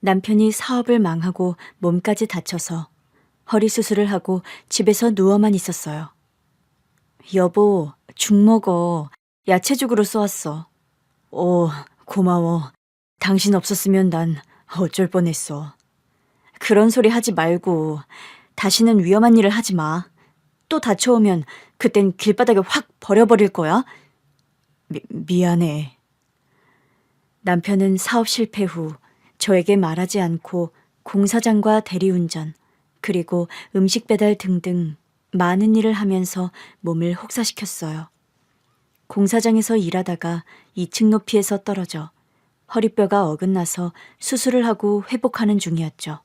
남편이 사업을 망하고 몸까지 다쳐서 허리 수술을 하고 집에서 누워만 있었어요. 여보, 죽 먹어. 야채죽으로 쏘았어. 오, 고마워. 당신 없었으면 난 어쩔 뻔했어. 그런 소리 하지 말고 다시는 위험한 일을 하지 마. 또 다쳐오면 그땐 길바닥에 확 버려버릴 거야. 미안해. 남편은 사업 실패 후 저에게 말하지 않고 공사장과 대리운전, 그리고 음식 배달 등등 많은 일을 하면서 몸을 혹사시켰어요. 공사장에서 일하다가 2층 높이에서 떨어져 허리뼈가 어긋나서 수술을 하고 회복하는 중이었죠.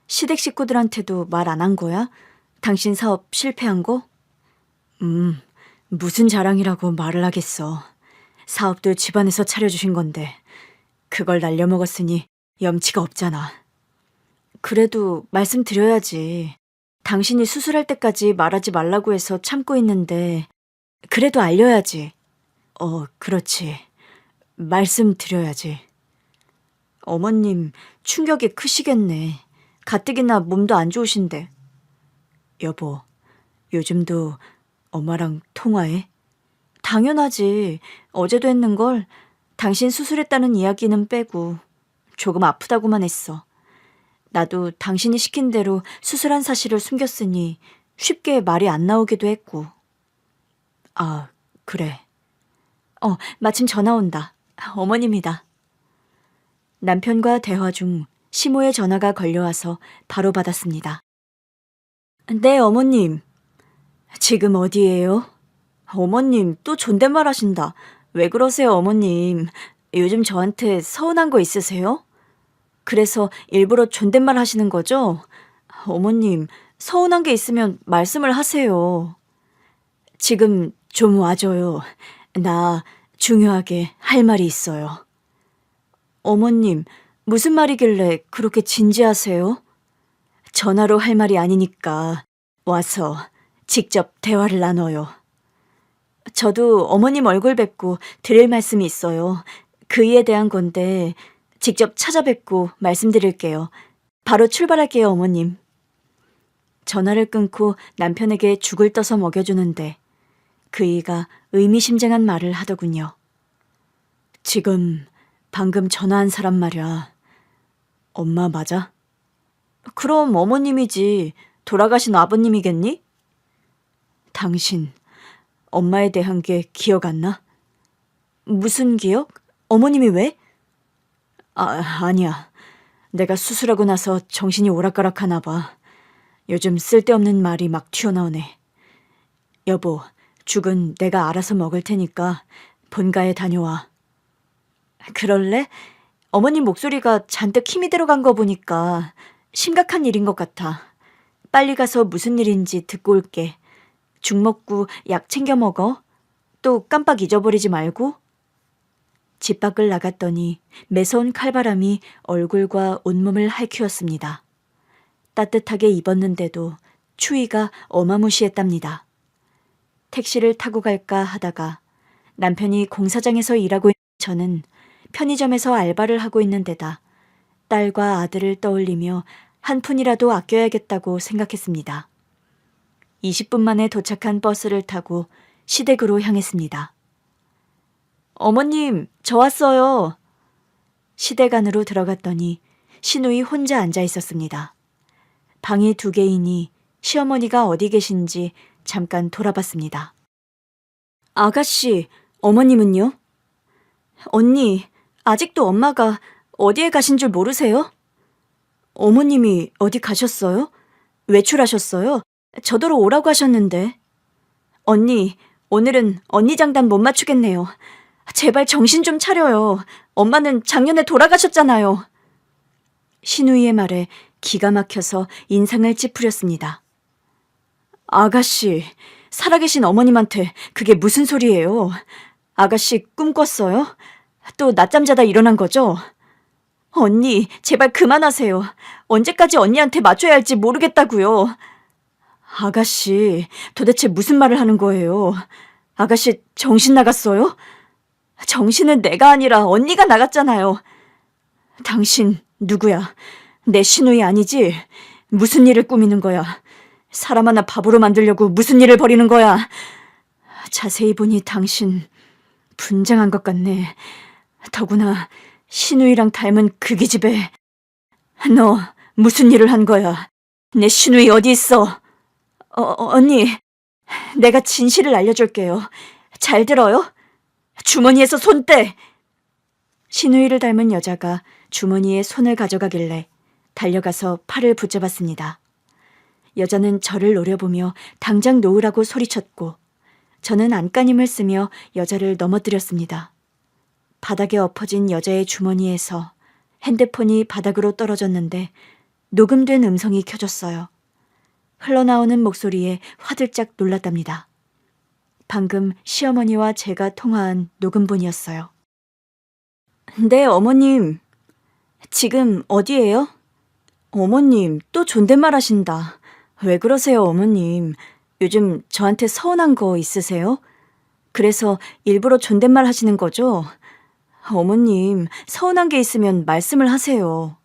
시댁 식구들한테도 말 안 한 거야? 당신 사업 실패한 거? 무슨 자랑이라고 말을 하겠어. 사업도 집안에서 차려주신 건데 그걸 날려먹었으니 염치가 없잖아. 그래도 말씀드려야지. 당신이 수술할 때까지 말하지 말라고 해서 참고 있는데 그래도 알려야지. 그렇지. 말씀드려야지. 어머님 충격이 크시겠네. 가뜩이나 몸도 안 좋으신데. 여보, 요즘도 엄마랑 통화해? 당연하지. 어제도 했는걸. 당신 수술했다는 이야기는 빼고 조금 아프다고만 했어. 나도 당신이 시킨 대로 수술한 사실을 숨겼으니 쉽게 말이 안 나오기도 했고. 아, 그래. 마침 전화 온다. 어머님이다. 남편과 대화 중 시모의 전화가 걸려와서 바로 받았습니다. 네, 어머님. 지금 어디예요? 어머님, 또 존댓말 하신다. 왜 그러세요, 어머님? 요즘 저한테 서운한 거 있으세요? 그래서 일부러 존댓말 하시는 거죠? 어머님, 서운한 게 있으면 말씀을 하세요. 지금 좀 와줘요. 나 중요하게 할 말이 있어요. 어머님, 무슨 말이길래 그렇게 진지하세요? 전화로 할 말이 아니니까 와서 직접 대화를 나눠요. 저도 어머님 얼굴 뵙고 드릴 말씀이 있어요. 그 일에 대한 건데 직접 찾아뵙고 말씀드릴게요. 바로 출발할게요, 어머님. 전화를 끊고 남편에게 죽을 떠서 먹여주는데 그 이가 의미심장한 말을 하더군요. 지금 방금 전화한 사람 말이야. 엄마 맞아? 그럼 어머님이지. 돌아가신 아버님이겠니? 당신 엄마에 대한 게 기억 안 나? 무슨 기억? 어머님이 왜? 아니야. 내가 수술하고 나서 정신이 오락가락하나 봐. 요즘 쓸데없는 말이 막 튀어나오네. 여보, 죽은 내가 알아서 먹을 테니까 본가에 다녀와. 그럴래? 어머님 목소리가 잔뜩 힘이 들어간 거 보니까 심각한 일인 것 같아. 빨리 가서 무슨 일인지 듣고 올게. 죽 먹고 약 챙겨 먹어. 또 깜빡 잊어버리지 말고. 집 밖을 나갔더니 매서운 칼바람이 얼굴과 온몸을 할퀴었습니다. 따뜻하게 입었는데도 추위가 어마무시했답니다. 택시를 타고 갈까 하다가 남편이 공사장에서 일하고 있는 저는 편의점에서 알바를 하고 있는 데다 딸과 아들을 떠올리며 한 푼이라도 아껴야겠다고 생각했습니다. 20분 만에 도착한 버스를 타고 시댁으로 향했습니다. 어머님, 저 왔어요. 시댁 안으로 들어갔더니 시누이 혼자 앉아 있었습니다. 방이 2개이니 시어머니가 어디 계신지 잠깐 돌아봤습니다. 아가씨, 어머님은요? 언니, 아직도 엄마가 어디에 가신 줄 모르세요? 어머님이 어디 가셨어요? 외출하셨어요? 저더러 오라고 하셨는데. 언니, 오늘은 언니 장단 못 맞추겠네요. 제발 정신 좀 차려요. 엄마는 작년에 돌아가셨잖아요. 시누이의 말에 기가 막혀서 인상을 찌푸렸습니다. 아가씨, 살아계신 어머님한테 그게 무슨 소리예요? 아가씨 꿈 꿨어요? 또 낮잠 자다 일어난 거죠? 언니, 제발 그만하세요. 언제까지 언니한테 맞춰야 할지 모르겠다고요. 아가씨, 도대체 무슨 말을 하는 거예요? 아가씨 정신 나갔어요? 정신은 내가 아니라 언니가 나갔잖아요. 당신 누구야? 내 시누이 아니지? 무슨 일을 꾸미는 거야? 사람 하나 바보로 만들려고 무슨 일을 벌이는 거야? 자세히 보니 당신 분장한 것 같네. 더구나 시누이랑 닮은 그 기집애. 너 무슨 일을 한 거야? 내 시누이 어디 있어? 언니, 내가 진실을 알려줄게요. 잘 들어요? 주머니에서 손 떼! 시누이를 닮은 여자가 주머니에 손을 가져가길래 달려가서 팔을 붙잡았습니다. 여자는 저를 노려보며 당장 놓으라고 소리쳤고 저는 안간힘을 쓰며 여자를 넘어뜨렸습니다. 바닥에 엎어진 여자의 주머니에서 핸드폰이 바닥으로 떨어졌는데 녹음된 음성이 켜졌어요. 흘러나오는 목소리에 화들짝 놀랐답니다. 방금 시어머니와 제가 통화한 녹음본이었어요. 네, 어머님. 지금 어디예요? 어머님, 또 존댓말 하신다. 왜 그러세요, 어머님? 요즘 저한테 서운한 거 있으세요? 그래서 일부러 존댓말 하시는 거죠? 어머님, 서운한 게 있으면 말씀을 하세요.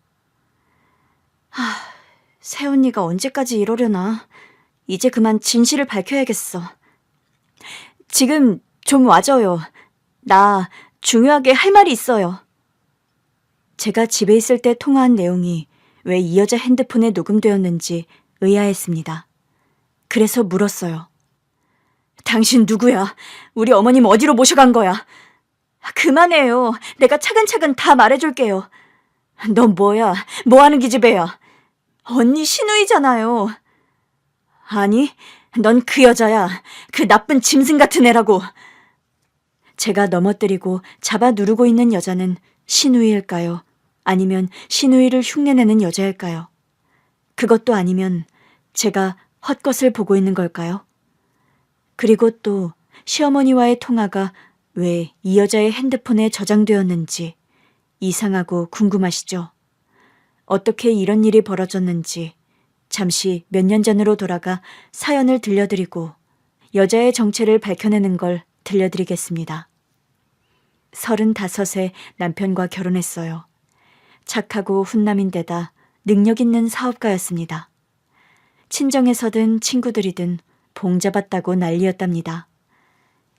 새언니가 언제까지 이러려나. 이제 그만 진실을 밝혀야겠어. 지금 좀 와줘요. 나 중요하게 할 말이 있어요. 제가 집에 있을 때 통화한 내용이 왜 이 여자 핸드폰에 녹음되었는지 의아했습니다. 그래서 물었어요. 당신 누구야? 우리 어머님 어디로 모셔간 거야? 그만해요. 내가 차근차근 다 말해줄게요. 넌 뭐야? 뭐하는 기집애야? 언니 시누이잖아요. 아니, 넌 그 여자야. 그 나쁜 짐승 같은 애라고. 제가 넘어뜨리고 잡아 누르고 있는 여자는 시누이일까요? 아니면 시누이를 흉내내는 여자일까요? 그것도 아니면 제가 헛것을 보고 있는 걸까요? 그리고 또 시어머니와의 통화가 왜 이 여자의 핸드폰에 저장되었는지 이상하고 궁금하시죠? 어떻게 이런 일이 벌어졌는지 잠시 몇 년 전으로 돌아가 사연을 들려드리고 여자의 정체를 밝혀내는 걸 들려드리겠습니다. 35세 남편과 결혼했어요. 착하고 훈남인데다 능력 있는 사업가였습니다. 친정에서든 친구들이든 봉잡았다고 난리였답니다.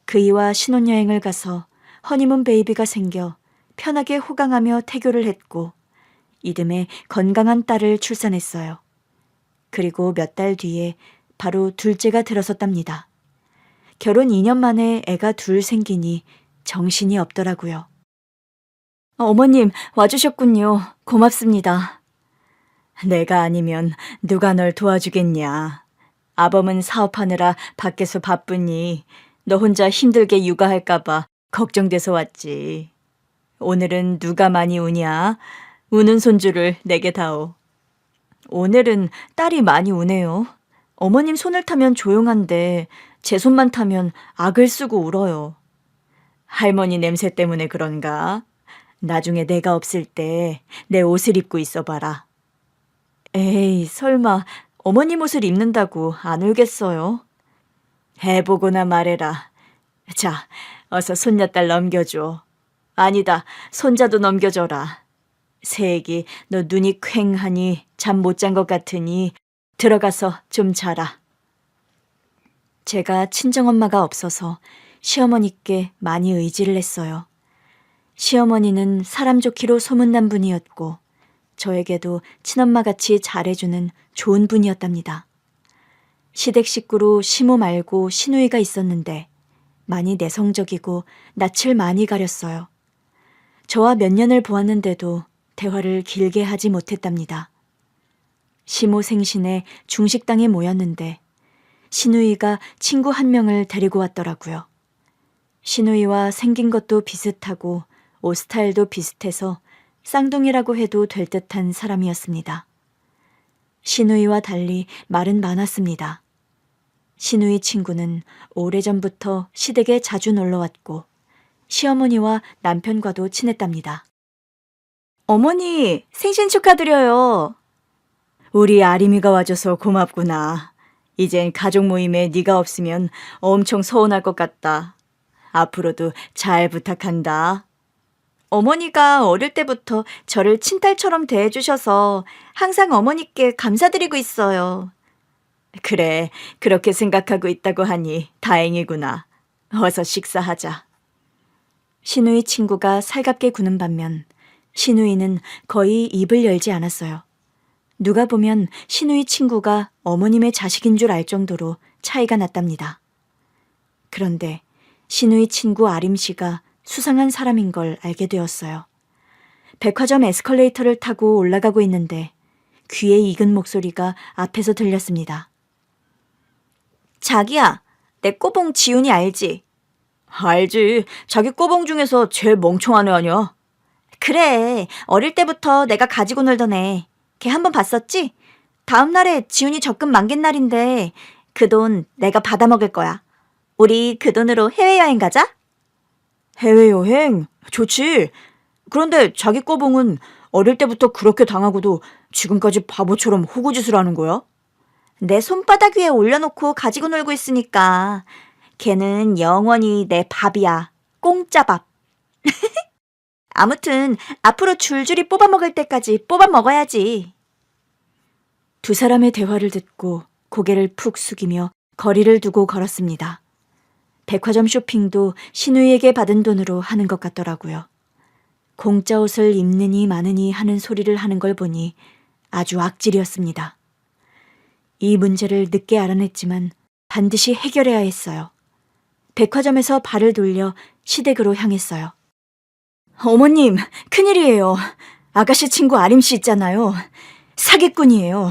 그이와 신혼여행을 가서 허니문 베이비가 생겨 편하게 호강하며 태교를 했고 이듬해 건강한 딸을 출산했어요. 그리고 몇 달 뒤에 바로 둘째가 들어섰답니다. 결혼 2년 만에 애가 둘 생기니 정신이 없더라고요. 어머님, 와주셨군요. 고맙습니다. 내가 아니면 누가 널 도와주겠냐. 아범은 사업하느라 밖에서 바쁘니 너 혼자 힘들게 육아할까봐 걱정돼서 왔지. 오늘은 누가 많이 우냐? 우는 손주를 내게 다오. 오늘은 딸이 많이 우네요. 어머님 손을 타면 조용한데 제 손만 타면 악을 쓰고 울어요. 할머니 냄새 때문에 그런가? 나중에 내가 없을 때 내 옷을 입고 있어봐라. 에이, 설마 어머님 옷을 입는다고 안 울겠어요? 해보거나 말해라. 자, 어서 손녀딸 넘겨줘. 아니다, 손자도 넘겨줘라. 새애기, 너 눈이 퀭하니 잠 못 잔 것 같으니 들어가서 좀 자라. 제가 친정엄마가 없어서 시어머니께 많이 의지를 했어요. 시어머니는 사람 좋기로 소문난 분이었고 저에게도 친엄마같이 잘해주는 좋은 분이었답니다. 시댁 식구로 시모 말고 시누이가 있었는데 많이 내성적이고 낯을 많이 가렸어요. 저와 몇 년을 보았는데도 대화를 길게 하지 못했답니다. 시모 생신에 중식당에 모였는데 시누이가 친구 한 명을 데리고 왔더라고요. 시누이와 생긴 것도 비슷하고 옷 스타일도 비슷해서 쌍둥이라고 해도 될 듯한 사람이었습니다. 시누이와 달리 말은 많았습니다. 시누이 친구는 오래전부터 시댁에 자주 놀러왔고 시어머니와 남편과도 친했답니다. 어머니, 생신 축하드려요. 우리 아림이가 와줘서 고맙구나. 이젠 가족 모임에 네가 없으면 엄청 서운할 것 같다. 앞으로도 잘 부탁한다. 어머니가 어릴 때부터 저를 친딸처럼 대해주셔서 항상 어머니께 감사드리고 있어요. 그래, 그렇게 생각하고 있다고 하니 다행이구나. 어서 식사하자. 신우이 친구가 살갑게 구는 반면 신우이는 거의 입을 열지 않았어요. 누가 보면 신우이 친구가 어머님의 자식인 줄 알 정도로 차이가 났답니다. 그런데 신우이 친구 아림 씨가 수상한 사람인 걸 알게 되었어요. 백화점 에스컬레이터를 타고 올라가고 있는데 귀에 익은 목소리가 앞에서 들렸습니다. 자기야, 내 꼬봉 지훈이 알지? 알지. 자기 꼬봉 중에서 제일 멍청한 애 아니야? 그래, 어릴 때부터 내가 가지고 놀던 애. 걔 한번 봤었지? 다음 날에 지훈이 적금 만기 날인데 그 돈 내가 받아먹을 거야. 우리 그 돈으로 해외여행 가자? 해외여행? 좋지. 그런데 자기 꼬봉은 어릴 때부터 그렇게 당하고도 지금까지 바보처럼 호구짓을 하는 거야? 내 손바닥 위에 올려놓고 가지고 놀고 있으니까 걔는 영원히 내 밥이야. 공짜 밥. 아무튼 앞으로 줄줄이 뽑아 먹을 때까지 뽑아 먹어야지. 두 사람의 대화를 듣고 고개를 푹 숙이며 거리를 두고 걸었습니다. 백화점 쇼핑도 신우이에게 받은 돈으로 하는 것 같더라고요. 공짜 옷을 입느니 마느니 하는 소리를 하는 걸 보니 아주 악질이었습니다. 이 문제를 늦게 알아냈지만 반드시 해결해야 했어요. 백화점에서 발을 돌려 시댁으로 향했어요. 어머님, 큰일이에요. 아가씨 친구 아림 씨 있잖아요. 사기꾼이에요.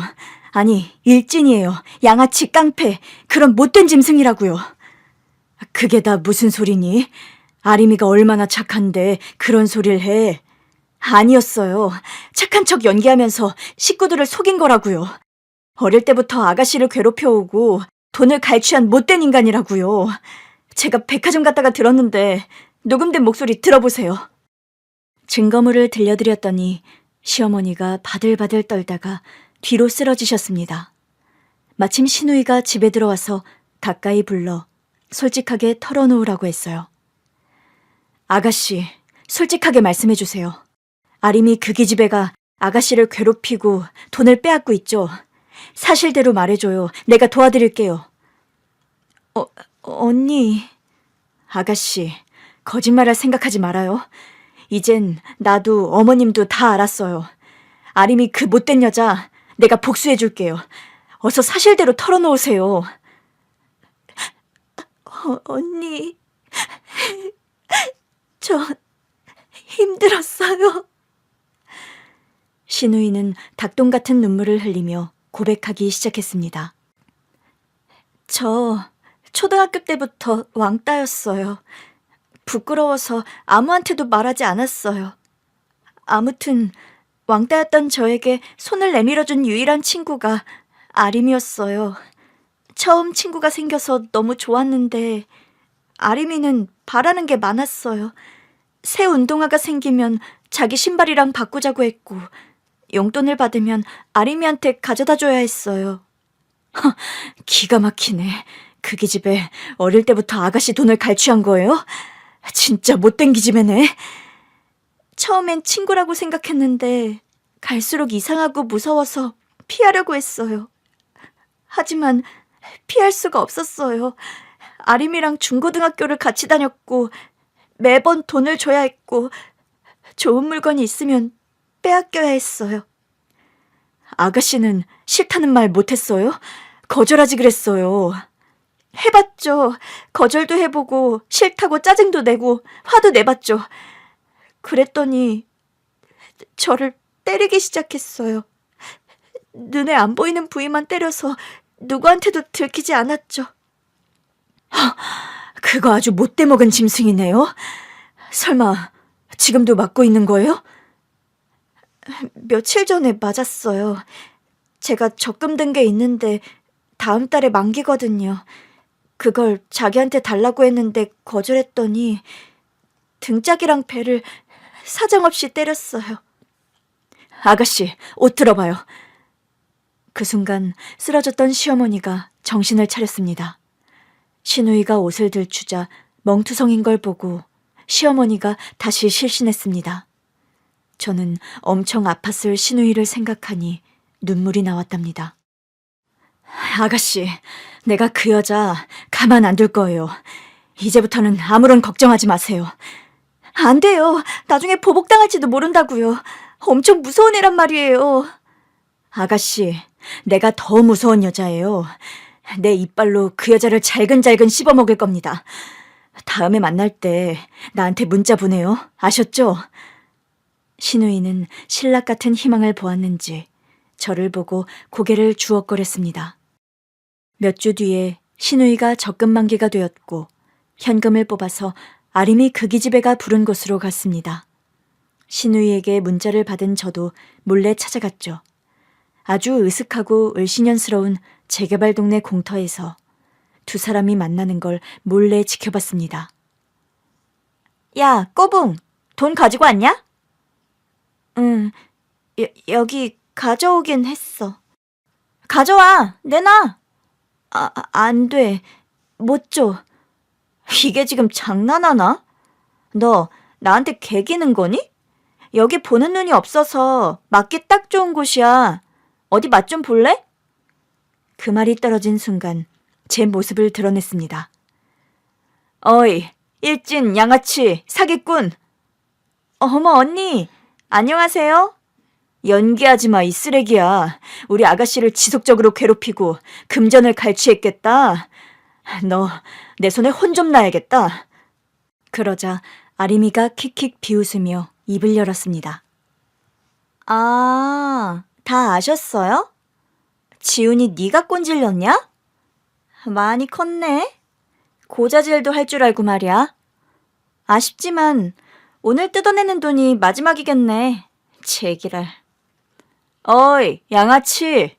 아니, 일진이에요. 양아치 깡패. 그런 못된 짐승이라고요. 그게 다 무슨 소리니? 아림이가 얼마나 착한데 그런 소리를 해. 아니었어요. 착한 척 연기하면서 식구들을 속인 거라고요. 어릴 때부터 아가씨를 괴롭혀오고 돈을 갈취한 못된 인간이라고요. 제가 백화점 갔다가 들었는데 녹음된 목소리 들어보세요. 증거물을 들려드렸더니 시어머니가 바들바들 떨다가 뒤로 쓰러지셨습니다. 마침 신우이가 집에 들어와서 가까이 불러 솔직하게 털어놓으라고 했어요. 아가씨, 솔직하게 말씀해 주세요. 아림이 그 기집애가 아가씨를 괴롭히고 돈을 빼앗고 있죠. 사실대로 말해줘요. 내가 도와드릴게요. 언니. 아가씨, 거짓말할 생각하지 말아요. 이젠 나도 어머님도 다 알았어요. 아림이 그 못된 여자 내가 복수해줄게요. 어서 사실대로 털어놓으세요. 언니, 저 힘들었어요. 신우이는 닭똥 같은 눈물을 흘리며 고백하기 시작했습니다. 저 초등학교 때부터 왕따였어요. 부끄러워서 아무한테도 말하지 않았어요. 아무튼 왕따였던 저에게 손을 내밀어준 유일한 친구가 아림이었어요. 처음 친구가 생겨서 너무 좋았는데 아림이는 바라는 게 많았어요. 새 운동화가 생기면 자기 신발이랑 바꾸자고 했고 용돈을 받으면 아림이한테 가져다 줘야 했어요. 기가 막히네. 그 기집애 어릴 때부터 아가씨 돈을 갈취한 거예요? 진짜 못된 기집애네. 처음엔 친구라고 생각했는데 갈수록 이상하고 무서워서 피하려고 했어요. 하지만 피할 수가 없었어요. 아림이랑 중고등학교를 같이 다녔고 매번 돈을 줘야 했고 좋은 물건이 있으면 빼앗겨야 했어요. 아가씨는 싫다는 말 못했어요? 거절하지 그랬어요. 해봤죠. 거절도 해보고 싫다고 짜증도 내고 화도 내봤죠. 그랬더니 저를 때리기 시작했어요. 눈에 안 보이는 부위만 때려서 누구한테도 들키지 않았죠. 그거 아주 못돼 먹은 짐승이네요. 설마 지금도 맞고 있는 거예요? 며칠 전에 맞았어요. 제가 적금 든 게 있는데 다음 달에 만기거든요. 그걸 자기한테 달라고 했는데 거절했더니 등짝이랑 배를 사정없이 때렸어요. 아가씨, 옷 들어봐요. 그 순간 쓰러졌던 시어머니가 정신을 차렸습니다. 신우이가 옷을 들추자 멍투성인 걸 보고 시어머니가 다시 실신했습니다. 저는 엄청 아팠을 신우이를 생각하니 눈물이 나왔답니다. 아가씨, 내가 그 여자 가만 안 둘 거예요. 이제부터는 아무런 걱정하지 마세요. 안 돼요. 나중에 보복당할지도 모른다고요. 엄청 무서운 애란 말이에요. 아가씨, 내가 더 무서운 여자예요. 내 이빨로 그 여자를 잘근잘근 씹어먹을 겁니다. 다음에 만날 때 나한테 문자 보내요. 아셨죠? 신우이는 신락 같은 희망을 보았는지 저를 보고 고개를 주걱거렸습니다. 몇 주 뒤에 신우이가 적금 만기가 되었고 현금을 뽑아서 아림이 그 기집애가 부른 곳으로 갔습니다. 신우이에게 문자를 받은 저도 몰래 찾아갔죠. 아주 으슥하고 을씨년스러운 재개발 동네 공터에서 두 사람이 만나는 걸 몰래 지켜봤습니다. 야, 꼬붕, 돈 가지고 왔냐? 응, 여기 가져오긴 했어. 가져와, 내놔. 안 돼. 못 줘. 이게 지금 장난하나? 너 나한테 개기는 거니? 여기 보는 눈이 없어서 맞기 딱 좋은 곳이야. 어디 맛 좀 볼래? 그 말이 떨어진 순간 제 모습을 드러냈습니다. 어이, 일진, 양아치, 사기꾼. 어머, 언니, 안녕하세요? 연기하지 마, 이 쓰레기야. 우리 아가씨를 지속적으로 괴롭히고 금전을 갈취했겠다. 너 내 손에 혼 좀 나야겠다. 그러자 아림이가 킥킥 비웃으며 입을 열었습니다. 아, 다 아셨어요? 지훈이 네가 꼰질렸냐? 많이 컸네. 고자질도 할 줄 알고 말이야. 아쉽지만 오늘 뜯어내는 돈이 마지막이겠네. 제기랄. 어이, 양아치.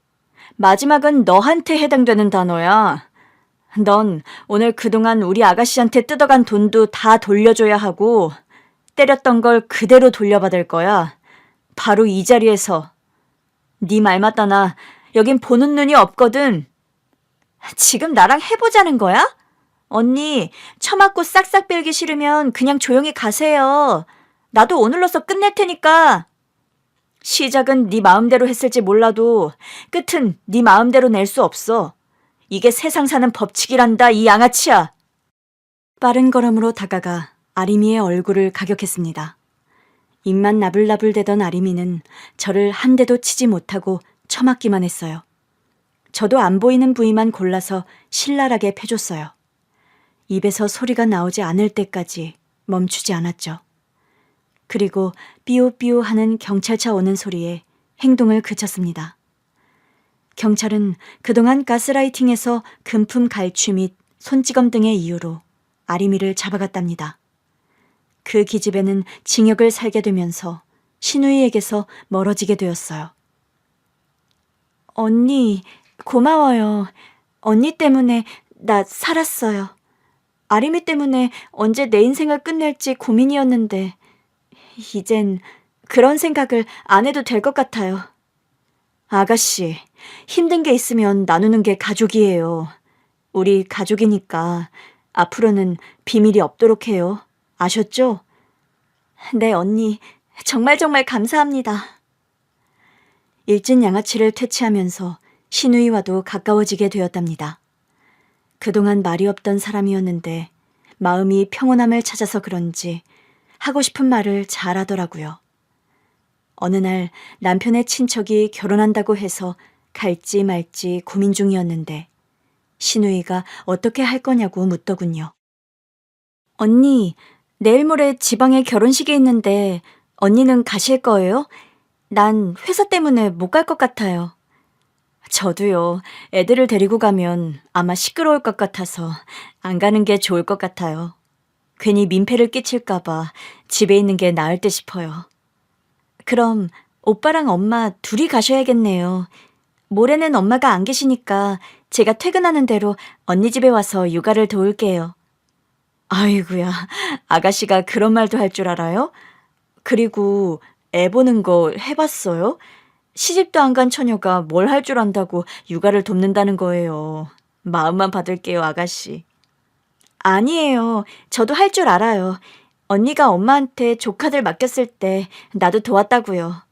마지막은 너한테 해당되는 단어야. 넌 오늘 그동안 우리 아가씨한테 뜯어간 돈도 다 돌려줘야 하고 때렸던 걸 그대로 돌려받을 거야. 바로 이 자리에서. 네 말 맞다나 여긴 보는 눈이 없거든. 지금 나랑 해보자는 거야? 언니, 처맞고 싹싹 빌기 싫으면 그냥 조용히 가세요. 나도 오늘로써 끝낼 테니까. 시작은 네 마음대로 했을지 몰라도 끝은 네 마음대로 낼 수 없어. 이게 세상 사는 법칙이란다, 이 양아치야. 빠른 걸음으로 다가가 아림이의 얼굴을 가격했습니다. 입만 나불나불대던 아림이는 저를 한 대도 치지 못하고 처맞기만 했어요. 저도 안 보이는 부위만 골라서 신랄하게 패줬어요. 입에서 소리가 나오지 않을 때까지 멈추지 않았죠. 그리고 삐우삐우 하는 경찰차 오는 소리에 행동을 그쳤습니다. 경찰은 그동안 가스라이팅에서 금품 갈취 및 손찌검 등의 이유로 아림이를 잡아갔답니다. 그 기집애는 징역을 살게 되면서 신우이에게서 멀어지게 되었어요. 언니, 고마워요. 언니 때문에 나 살았어요. 아림이 때문에 언제 내 인생을 끝낼지 고민이었는데 이젠 그런 생각을 안 해도 될 것 같아요. 아가씨, 힘든 게 있으면 나누는 게 가족이에요. 우리 가족이니까 앞으로는 비밀이 없도록 해요. 아셨죠? 네, 언니. 정말 감사합니다. 일진 양아치를 퇴치하면서 신우이와도 가까워지게 되었답니다. 그동안 말이 없던 사람이었는데 마음이 평온함을 찾아서 그런지 하고 싶은 말을 잘하더라고요. 어느 날 남편의 친척이 결혼한다고 해서 갈지 말지 고민 중이었는데 신우이가 어떻게 할 거냐고 묻더군요. 언니, 내일 모레 지방에 결혼식이 있는데 언니는 가실 거예요? 난 회사 때문에 못 갈 것 같아요. 저도요. 애들을 데리고 가면 아마 시끄러울 것 같아서 안 가는 게 좋을 것 같아요. 괜히 민폐를 끼칠까 봐 집에 있는 게 나을 듯 싶어요. 그럼 오빠랑 엄마 둘이 가셔야겠네요. 모레는 엄마가 안 계시니까 제가 퇴근하는 대로 언니 집에 와서 육아를 도울게요. 아이고야, 아가씨가 그런 말도 할 줄 알아요? 그리고 애 보는 거 해봤어요? 시집도 안 간 처녀가 뭘 할 줄 안다고 육아를 돕는다는 거예요. 마음만 받을게요, 아가씨. 아니에요. 저도 할 줄 알아요. 언니가 엄마한테 조카들 맡겼을 때 나도 도왔다고요.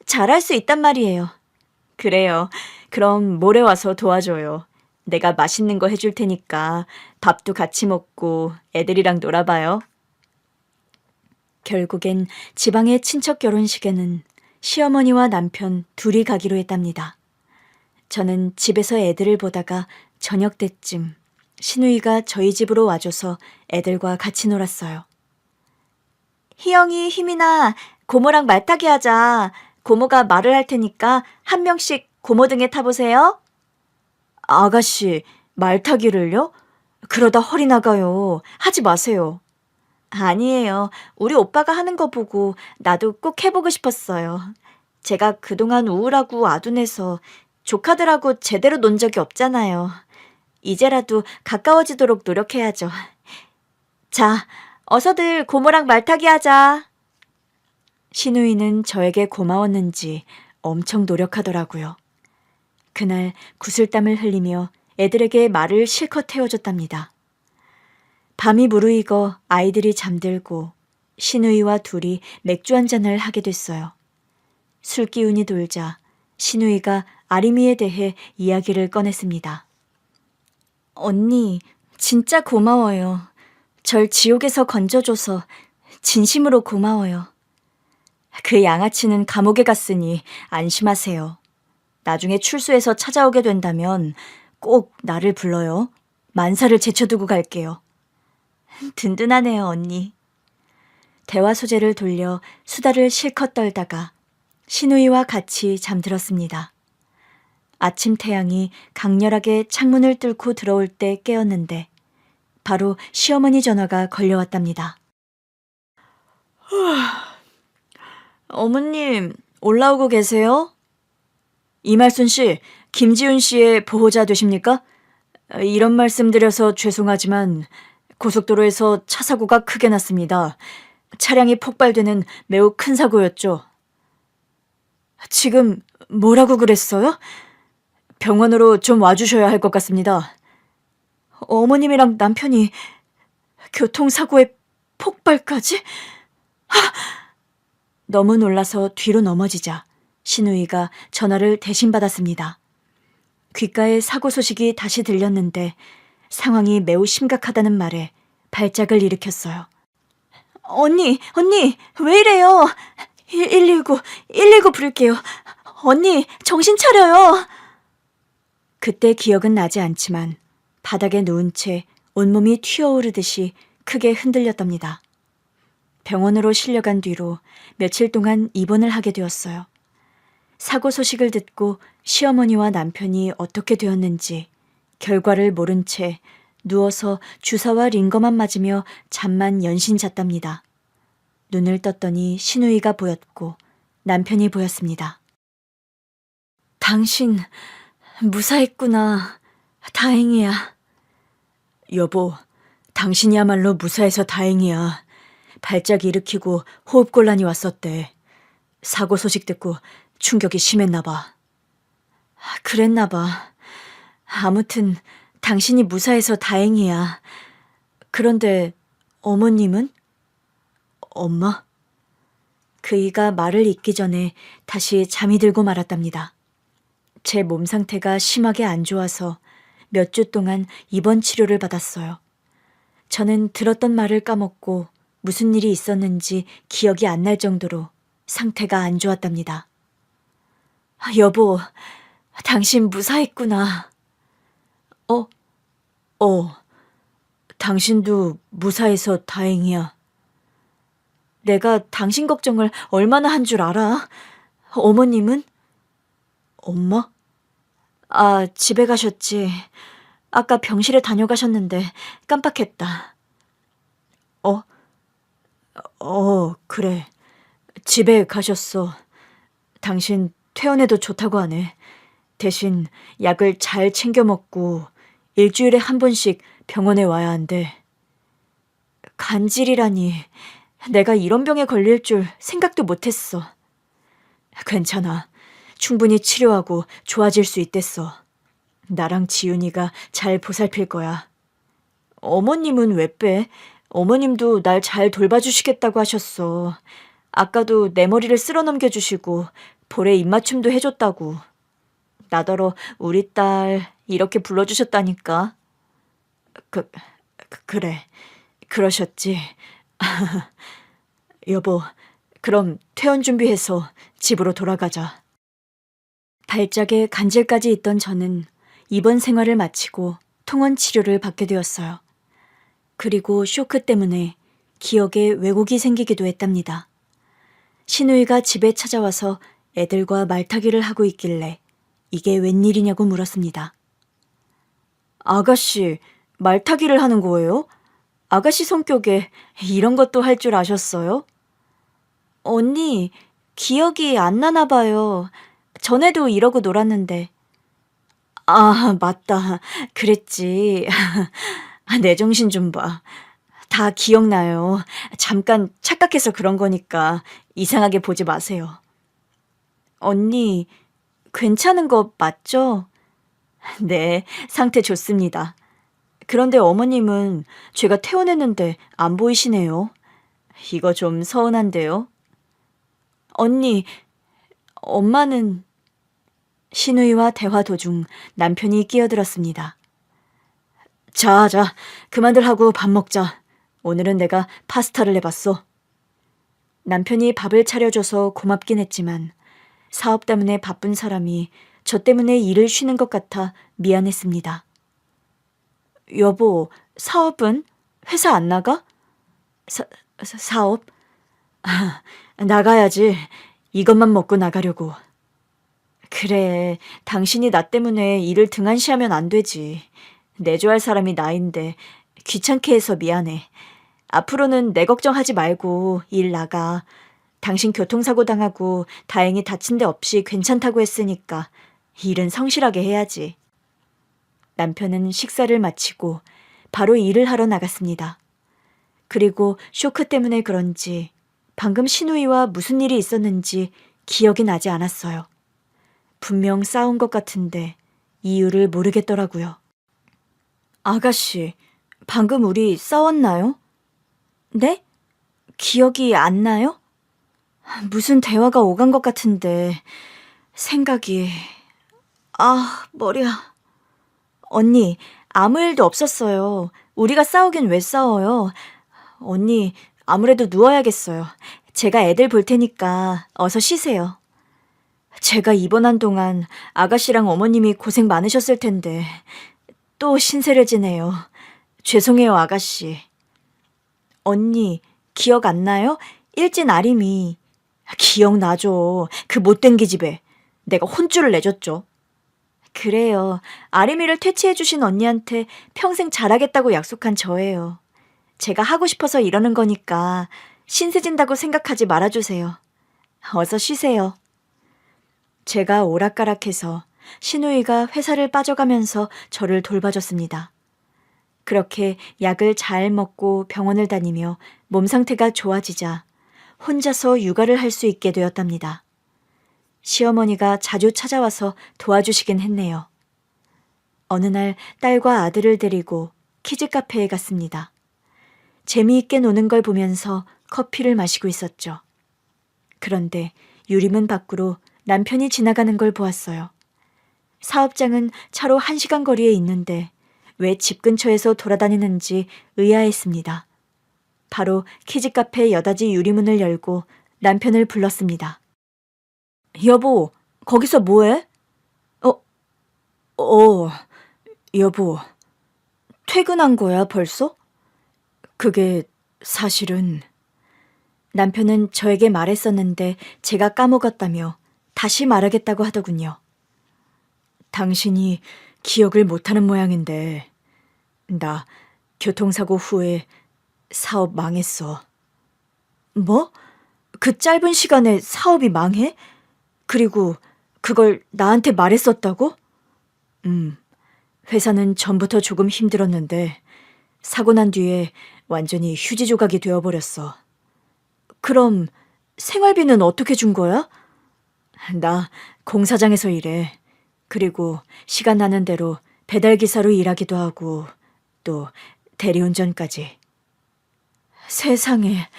잘할 수 있단 말이에요. 그래요. 그럼 모레 와서 도와줘요. 내가 맛있는 거 해줄 테니까 밥도 같이 먹고 애들이랑 놀아봐요. 결국엔 지방의 친척 결혼식에는 시어머니와 남편 둘이 가기로 했답니다. 저는 집에서 애들을 보다가 저녁 때쯤 신우이가 저희 집으로 와줘서 애들과 같이 놀았어요. 희영이, 희민아, 고모랑 말타기 하자. 고모가 말을 할 테니까 한 명씩 고모 등에 타보세요. 아가씨, 말타기를요? 그러다 허리 나가요. 하지 마세요. 아니에요. 우리 오빠가 하는 거 보고 나도 꼭 해보고 싶었어요. 제가 그동안 우울하고 아둔해서 조카들하고 제대로 논 적이 없잖아요. 이제라도 가까워지도록 노력해야죠. 자, 어서들 고모랑 말타기 하자. 신우이는 저에게 고마웠는지 엄청 노력하더라고요. 그날 구슬땀을 흘리며 애들에게 말을 실컷 해워줬답니다. 밤이 무르익어 아이들이 잠들고 신우이와 둘이 맥주 한잔을 하게 됐어요. 술 기운이 돌자 신우이가 아림이에 대해 이야기를 꺼냈습니다. 언니, 진짜 고마워요. 절 지옥에서 건져줘서 진심으로 고마워요. 그 양아치는 감옥에 갔으니 안심하세요. 나중에 출소해서 찾아오게 된다면 꼭 나를 불러요. 만사를 제쳐두고 갈게요. 든든하네요, 언니. 대화 소재를 돌려 수다를 실컷 떨다가 신우이와 같이 잠들었습니다. 아침 태양이 강렬하게 창문을 뚫고 들어올 때 깨었는데 바로 시어머니 전화가 걸려왔답니다. 어머님, 올라오고 계세요? 이말순 씨, 김지훈 씨의 보호자 되십니까? 이런 말씀 드려서 죄송하지만 고속도로에서 차 사고가 크게 났습니다. 차량이 폭발되는 매우 큰 사고였죠. 지금 뭐라고 그랬어요? 병원으로 좀 와주셔야 할 것 같습니다. 어머님이랑 남편이 교통사고에 폭발까지? 너무 놀라서 뒤로 넘어지자 신우이가 전화를 대신 받았습니다. 귓가에 사고 소식이 다시 들렸는데 상황이 매우 심각하다는 말에 발작을 일으켰어요. 언니, 왜 이래요? 119 부를게요. 언니, 정신 차려요. 그때 기억은 나지 않지만 바닥에 누운 채 온몸이 튀어오르듯이 크게 흔들렸답니다. 병원으로 실려간 뒤로 며칠 동안 입원을 하게 되었어요. 사고 소식을 듣고 시어머니와 남편이 어떻게 되었는지 결과를 모른 채 누워서 주사와 링거만 맞으며 잠만 연신 잤답니다. 눈을 떴더니 신우이가 보였고 남편이 보였습니다. 당신 무사했구나. 다행이야. 여보, 당신이야말로 무사해서 다행이야. 발작 일으키고 호흡곤란이 왔었대. 사고 소식 듣고 충격이 심했나 봐. 그랬나 봐. 아무튼 당신이 무사해서 다행이야. 그런데 어머님은? 엄마? 그이가 말을 잇기 전에 다시 잠이 들고 말았답니다. 제 몸 상태가 심하게 안 좋아서 몇 주 동안 입원 치료를 받았어요. 저는 들었던 말을 까먹고 무슨 일이 있었는지 기억이 안 날 정도로 상태가 안 좋았답니다. 여보, 당신 무사했구나. 당신도 무사해서 다행이야. 내가 당신 걱정을 얼마나 한 줄 알아? 어머님은? 엄마? 집에 가셨지. 아까 병실에 다녀가셨는데 깜빡했다. 그래. 집에 가셨어. 당신 퇴원해도 좋다고 하네. 대신 약을 잘 챙겨 먹고 일주일에 한 번씩 병원에 와야 한대. 간질이라니. 내가 이런 병에 걸릴 줄 생각도 못했어. 괜찮아. 충분히 치료하고 좋아질 수 있댔어. 나랑 지윤이가 잘 보살필 거야. 어머님은 왜 빼? 어머님도 날 잘 돌봐주시겠다고 하셨어. 아까도 내 머리를 쓸어 넘겨주시고 볼에 입맞춤도 해줬다고. 나더러 우리 딸 이렇게 불러주셨다니까. 그래. 그러셨지. 여보, 그럼 퇴원 준비해서 집으로 돌아가자. 발작에 간질까지 있던 저는 입원 생활을 마치고 통원 치료를 받게 되었어요. 그리고 쇼크 때문에 기억에 왜곡이 생기기도 했답니다. 신우이가 집에 찾아와서 애들과 말타기를 하고 있길래 이게 웬일이냐고 물었습니다. 아가씨, 말타기를 하는 거예요? 아가씨 성격에 이런 것도 할 줄 아셨어요? 언니, 기억이 안 나나 봐요. 전에도 이러고 놀았는데. 아, 맞다. 그랬지. 내 정신 좀 봐. 다 기억나요. 잠깐 착각해서 그런 거니까 이상하게 보지 마세요. 언니, 괜찮은 거 맞죠? 네, 상태 좋습니다. 그런데 어머님은 제가 퇴원했는데 안 보이시네요. 이거 좀 서운한데요. 언니, 엄마는... 신우이와 대화 도중 남편이 끼어들었습니다. 자, 그만들 하고 밥 먹자. 오늘은 내가 파스타를 해봤어. 남편이 밥을 차려줘서 고맙긴 했지만 사업 때문에 바쁜 사람이 저 때문에 일을 쉬는 것 같아 미안했습니다. 여보, 사업은? 회사 안 나가? 사업? 나가야지. 이것만 먹고 나가려고. 그래, 당신이 나 때문에 일을 등한시하면 안 되지. 내조할 사람이 나인데 귀찮게 해서 미안해. 앞으로는 내 걱정하지 말고 일 나가. 당신 교통사고 당하고 다행히 다친 데 없이 괜찮다고 했으니까 일은 성실하게 해야지. 남편은 식사를 마치고 바로 일을 하러 나갔습니다. 그리고 쇼크 때문에 그런지 방금 신우이와 무슨 일이 있었는지 기억이 나지 않았어요. 분명 싸운 것 같은데 이유를 모르겠더라고요. 아가씨, 방금 우리 싸웠나요? 네? 기억이 안 나요? 무슨 대화가 오간 것 같은데 생각이... 아, 머리야. 언니, 아무 일도 없었어요. 우리가 싸우긴 왜 싸워요? 언니, 아무래도 누워야겠어요. 제가 애들 볼 테니까 어서 쉬세요. 제가 입원한 동안 아가씨랑 어머님이 고생 많으셨을 텐데 또 신세를 지네요. 죄송해요, 아가씨. 언니, 기억 안 나요? 일진 아림이. 기억나죠. 그 못된 기집애. 내가 혼쭐을 내줬죠. 그래요. 아림이를 퇴치해주신 언니한테 평생 잘하겠다고 약속한 저예요. 제가 하고 싶어서 이러는 거니까 신세진다고 생각하지 말아주세요. 어서 쉬세요. 제가 오락가락해서 신우이가 회사를 빠져가면서 저를 돌봐줬습니다. 그렇게 약을 잘 먹고 병원을 다니며 몸 상태가 좋아지자 혼자서 육아를 할 수 있게 되었답니다. 시어머니가 자주 찾아와서 도와주시긴 했네요. 어느 날 딸과 아들을 데리고 키즈카페에 갔습니다. 재미있게 노는 걸 보면서 커피를 마시고 있었죠. 그런데 유리문 밖으로 남편이 지나가는 걸 보았어요. 사업장은 차로 1시간 거리에 있는데 왜 집 근처에서 돌아다니는지 의아했습니다. 바로 키즈카페 여닫이 유리문을 열고 남편을 불렀습니다. 여보, 거기서 뭐해? 여보, 퇴근한 거야 벌써? 그게 사실은... 남편은 저에게 말했었는데 제가 까먹었다며 다시 말하겠다고 하더군요. 당신이 기억을 못하는 모양인데 나 교통사고 후에 사업 망했어. 뭐? 그 짧은 시간에 사업이 망해? 그리고 그걸 나한테 말했었다고? 회사는 전부터 조금 힘들었는데 사고 난 뒤에 완전히 휴지 조각이 되어버렸어. 그럼 생활비는 어떻게 준 거야? 나 공사장에서 일해. 그리고 시간 나는 대로 배달기사로 일하기도 하고 또 대리운전까지. 세상에,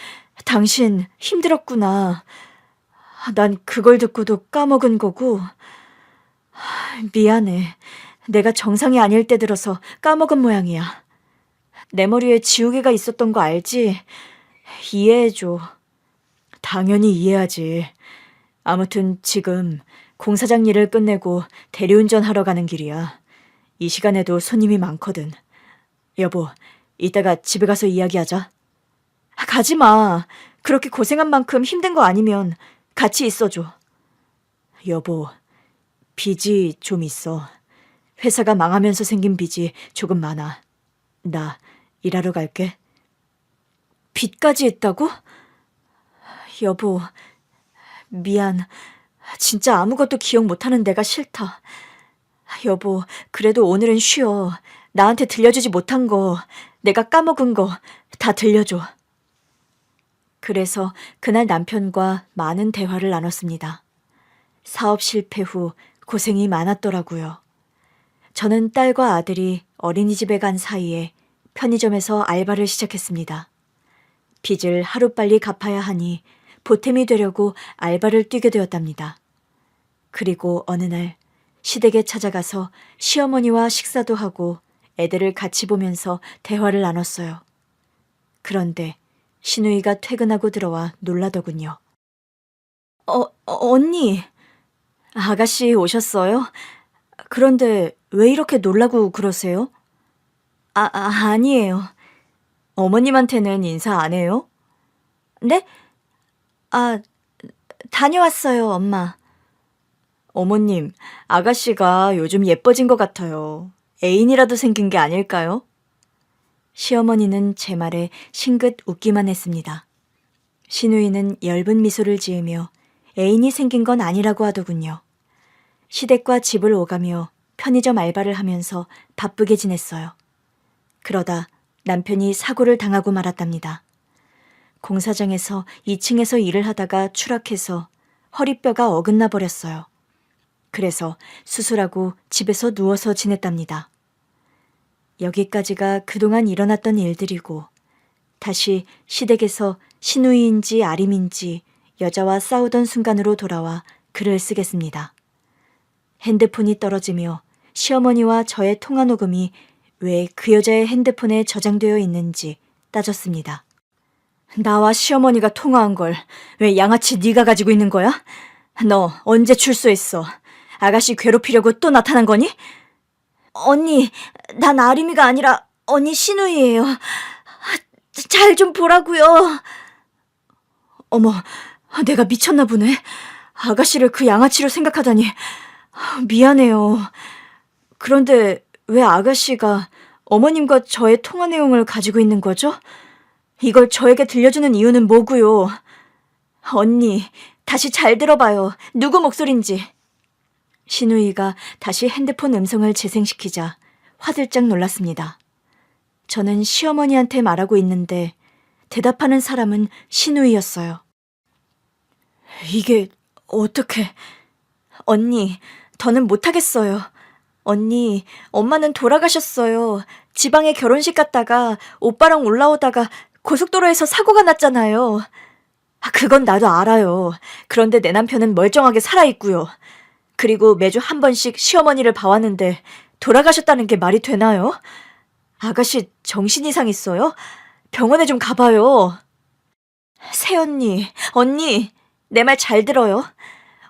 당신 힘들었구나. 난 그걸 듣고도 까먹은 거고. 미안해. 내가 정상이 아닐 때 들어서 까먹은 모양이야. 내 머리에 지우개가 있었던 거 알지? 이해해줘. 당연히 이해하지. 아무튼 지금 공사장 일을 끝내고 대리운전 하러 가는 길이야. 이 시간에도 손님이 많거든. 여보, 이따가 집에 가서 이야기하자. 가지 마. 그렇게 고생한 만큼 힘든 거 아니면 같이 있어줘. 여보, 빚이 좀 있어. 회사가 망하면서 생긴 빚이 조금 많아. 나 일하러 갈게. 빚까지 있다고? 여보, 미안. 진짜 아무것도 기억 못하는 내가 싫다. 여보, 그래도 오늘은 쉬어. 나한테 들려주지 못한 거, 내가 까먹은 거 다 들려줘. 그래서 그날 남편과 많은 대화를 나눴습니다. 사업 실패 후 고생이 많았더라고요. 저는 딸과 아들이 어린이집에 간 사이에 편의점에서 알바를 시작했습니다. 빚을 하루빨리 갚아야 하니 보탬이 되려고 알바를 뛰게 되었답니다. 그리고 어느 날 시댁에 찾아가서 시어머니와 식사도 하고 애들을 같이 보면서 대화를 나눴어요. 그런데 시누이가 퇴근하고 들어와 놀라더군요. 언니. 아가씨 오셨어요? 그런데 왜 이렇게 놀라고 그러세요? 아니에요. 어머님한테는 인사 안 해요? 네? 아, 다녀왔어요, 엄마. 어머님, 아가씨가 요즘 예뻐진 것 같아요. 애인이라도 생긴 게 아닐까요? 시어머니는 제 말에 싱긋 웃기만 했습니다. 시누이는 엷은 미소를 지으며 애인이 생긴 건 아니라고 하더군요. 시댁과 집을 오가며 편의점 알바를 하면서 바쁘게 지냈어요. 그러다 남편이 사고를 당하고 말았답니다. 공사장에서 2층에서 일을 하다가 추락해서 허리뼈가 어긋나 버렸어요. 그래서 수술하고 집에서 누워서 지냈답니다. 여기까지가 그동안 일어났던 일들이고 다시 시댁에서 시누이인지 아림인지 여자와 싸우던 순간으로 돌아와 글을 쓰겠습니다. 핸드폰이 떨어지며 시어머니와 저의 통화 녹음이 왜 그 여자의 핸드폰에 저장되어 있는지 따졌습니다. 나와 시어머니가 통화한 걸 왜 양아치 네가 가지고 있는 거야? 너 언제 출소했어? 아가씨 괴롭히려고 또 나타난 거니? 언니, 난 아림이가 아니라 언니 시누이예요. 잘 좀 보라고요. 어머, 내가 미쳤나 보네. 아가씨를 그 양아치로 생각하다니. 미안해요. 그런데 왜 아가씨가 어머님과 저의 통화 내용을 가지고 있는 거죠? 이걸 저에게 들려주는 이유는 뭐고요? 언니, 다시 잘 들어봐요. 누구 목소린지. 시누이가 다시 핸드폰 음성을 재생시키자 화들짝 놀랐습니다. 저는 시어머니한테 말하고 있는데 대답하는 사람은 시누이였어요. 이게 어떻게... 언니, 더는 못하겠어요. 언니, 엄마는 돌아가셨어요. 지방에 결혼식 갔다가 오빠랑 올라오다가 고속도로에서 사고가 났잖아요. 그건 나도 알아요. 그런데 내 남편은 멀쩡하게 살아있고요. 그리고 매주 한 번씩 시어머니를 봐왔는데 돌아가셨다는 게 말이 되나요? 아가씨 정신 이상 있어요? 병원에 좀 가봐요. 새언니, 언니, 내 말 잘 들어요.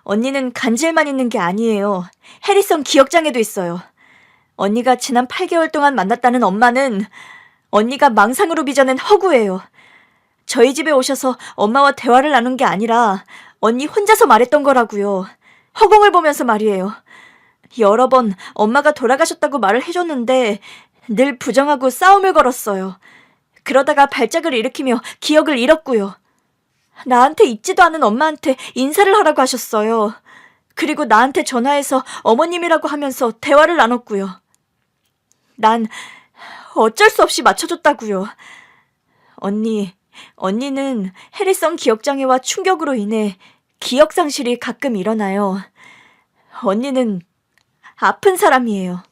언니는 간질만 있는 게 아니에요. 해리성 기억장애도 있어요. 언니가 지난 8개월 동안 만났다는 엄마는 언니가 망상으로 빚어낸 허구예요. 저희 집에 오셔서 엄마와 대화를 나눈 게 아니라 언니 혼자서 말했던 거라고요. 허공을 보면서 말이에요. 여러 번 엄마가 돌아가셨다고 말을 해줬는데 늘 부정하고 싸움을 걸었어요. 그러다가 발작을 일으키며 기억을 잃었고요. 나한테 있지도 않은 엄마한테 인사를 하라고 하셨어요. 그리고 나한테 전화해서 어머님이라고 하면서 대화를 나눴고요. 난 어쩔 수 없이 맞춰줬다고요. 언니는 해리성 기억장애와 충격으로 인해 기억상실이 가끔 일어나요. 언니는 아픈 사람이에요.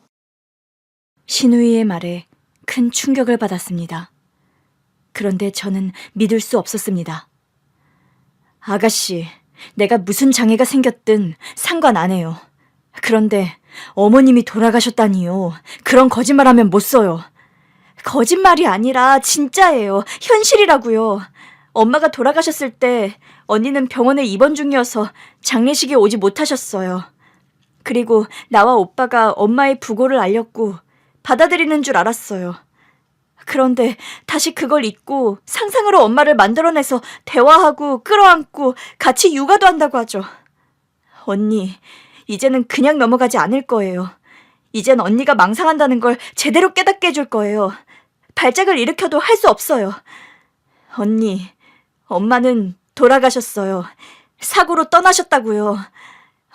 시누이의 말에 큰 충격을 받았습니다. 그런데 저는 믿을 수 없었습니다. 아가씨, 내가 무슨 장애가 생겼든 상관 안 해요. 그런데 어머님이 돌아가셨다니요. 그런 거짓말하면 못 써요. 거짓말이 아니라 진짜예요. 현실이라고요. 엄마가 돌아가셨을 때 언니는 병원에 입원 중이어서 장례식에 오지 못하셨어요. 그리고 나와 오빠가 엄마의 부고를 알렸고 받아들이는 줄 알았어요. 그런데 다시 그걸 잊고 상상으로 엄마를 만들어내서 대화하고 끌어안고 같이 육아도 한다고 하죠. 언니, 이제는 그냥 넘어가지 않을 거예요. 이젠 언니가 망상한다는 걸 제대로 깨닫게 해줄 거예요. 발작을 일으켜도 할 수 없어요. 언니, 엄마는 돌아가셨어요. 사고로 떠나셨다고요.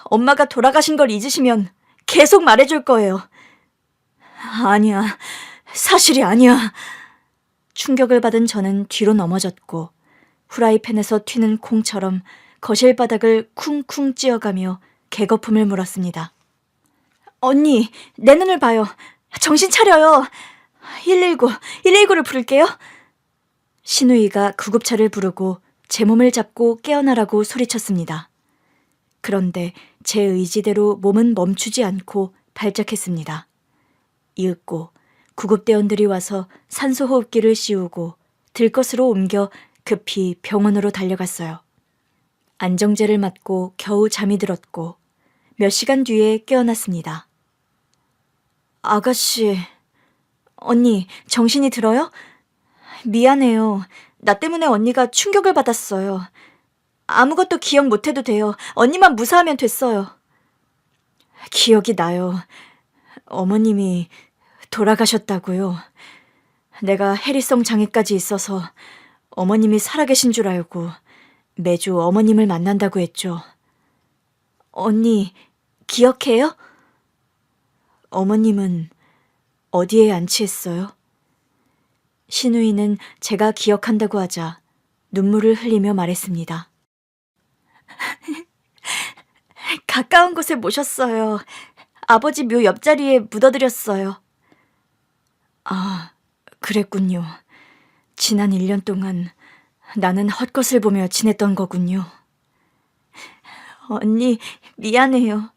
엄마가 돌아가신 걸 잊으시면 계속 말해줄 거예요. 아니야, 사실이 아니야. 충격을 받은 저는 뒤로 넘어졌고 후라이팬에서 튀는 콩처럼 거실 바닥을 쿵쿵 찧어가며 개거품을 물었습니다. 언니, 내 눈을 봐요. 정신 차려요. 119를 부를게요. 신우이가 구급차를 부르고 제 몸을 잡고 깨어나라고 소리쳤습니다. 그런데 제 의지대로 몸은 멈추지 않고 발작했습니다. 이윽고 구급대원들이 와서 산소호흡기를 씌우고 들것으로 옮겨 급히 병원으로 달려갔어요. 안정제를 맞고 겨우 잠이 들었고 몇 시간 뒤에 깨어났습니다. 아가씨, 언니 정신이 들어요? 미안해요. 나 때문에 언니가 충격을 받았어요. 아무것도 기억 못해도 돼요. 언니만 무사하면 됐어요. 기억이 나요. 어머님이 돌아가셨다고요. 내가 해리성 장애까지 있어서 어머님이 살아계신 줄 알고 매주 어머님을 만난다고 했죠. 언니, 기억해요? 어머님은 어디에 안치했어요? 신우이는 제가 기억한다고 하자 눈물을 흘리며 말했습니다. 가까운 곳에 모셨어요. 아버지 묘 옆자리에 묻어드렸어요. 아, 그랬군요. 지난 1년 동안 나는 헛것을 보며 지냈던 거군요. 언니, 미안해요.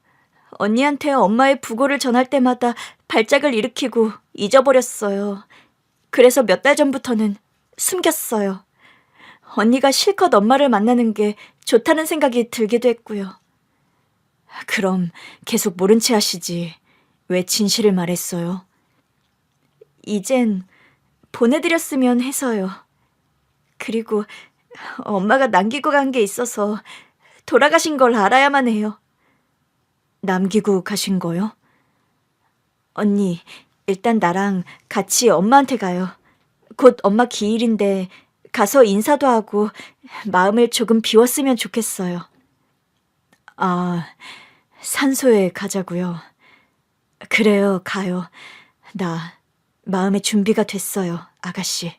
언니한테 엄마의 부고를 전할 때마다 발작을 일으키고 잊어버렸어요. 그래서 몇 달 전부터는 숨겼어요. 언니가 실컷 엄마를 만나는 게 좋다는 생각이 들기도 했고요. 그럼 계속 모른 채 하시지. 왜 진실을 말했어요? 이젠 보내드렸으면 해서요. 그리고 엄마가 남기고 간 게 있어서 돌아가신 걸 알아야만 해요. 남기고 가신 거요? 언니, 일단 나랑 같이 엄마한테 가요. 곧 엄마 기일인데 가서 인사도 하고 마음을 조금 비웠으면 좋겠어요. 아, 산소에 가자고요. 그래요, 가요. 나 마음의 준비가 됐어요, 아가씨.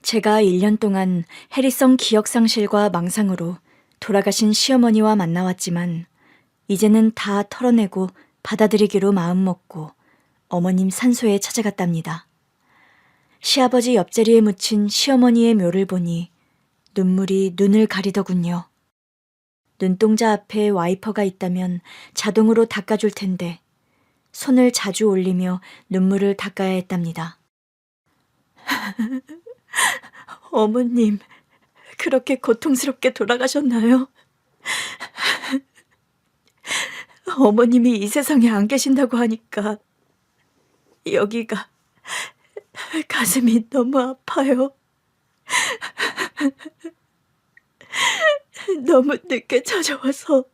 제가 1년 동안 해리성 기억상실과 망상으로 돌아가신 시어머니와 만나왔지만 이제는 다 털어내고 받아들이기로 마음먹고 어머님 산소에 찾아갔답니다. 시아버지 옆자리에 묻힌 시어머니의 묘를 보니 눈물이 눈을 가리더군요. 눈동자 앞에 와이퍼가 있다면 자동으로 닦아줄 텐데 손을 자주 올리며 눈물을 닦아야 했답니다. 어머님, 그렇게 고통스럽게 돌아가셨나요? 어머님이 이 세상에 안 계신다고 하니까 여기가 가슴이 너무 아파요. 너무 늦게 찾아와서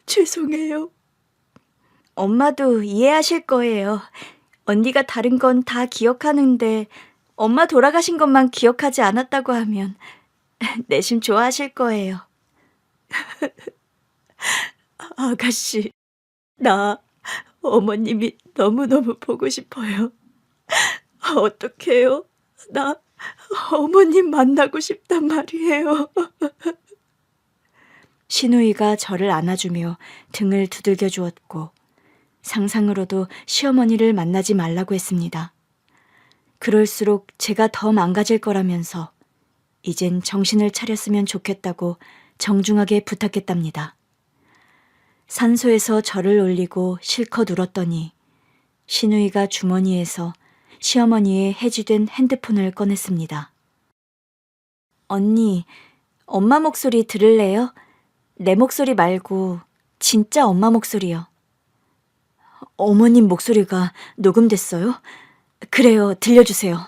죄송해요. 엄마도 이해하실 거예요. 언니가 다른 건 다 기억하는데 엄마 돌아가신 것만 기억하지 않았다고 하면 내심 좋아하실 거예요. 아가씨, 나 어머님이 너무너무 보고 싶어요. 어떡해요? 나 어머님 만나고 싶단 말이에요. 신우이가 저를 안아주며 등을 두들겨 주었고 상상으로도 시어머니를 만나지 말라고 했습니다. 그럴수록 제가 더 망가질 거라면서 이젠 정신을 차렸으면 좋겠다고 정중하게 부탁했답니다. 산소에서 저를 올리고 실컷 울었더니 신우이가 주머니에서 시어머니의 해지된 핸드폰을 꺼냈습니다. 언니, 엄마 목소리 들을래요? 내 목소리 말고 진짜 엄마 목소리요. 어머님 목소리가 녹음됐어요? 그래요, 들려주세요.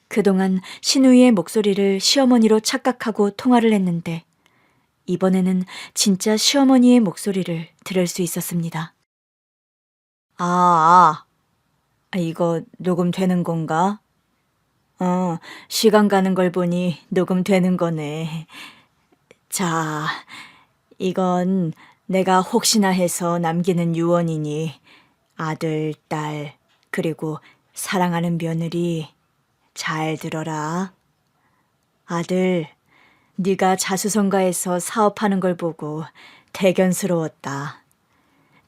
그동안 신우이의 목소리를 시어머니로 착각하고 통화를 했는데 이번에는 진짜 시어머니의 목소리를 들을 수 있었습니다. 이거 녹음되는 건가? 시간 가는 걸 보니 녹음되는 거네. 자, 이건 내가 혹시나 해서 남기는 유언이니 아들, 딸, 그리고 사랑하는 며느리 잘 들어라. 아들, 네가 자수성가해서 사업하는 걸 보고 대견스러웠다.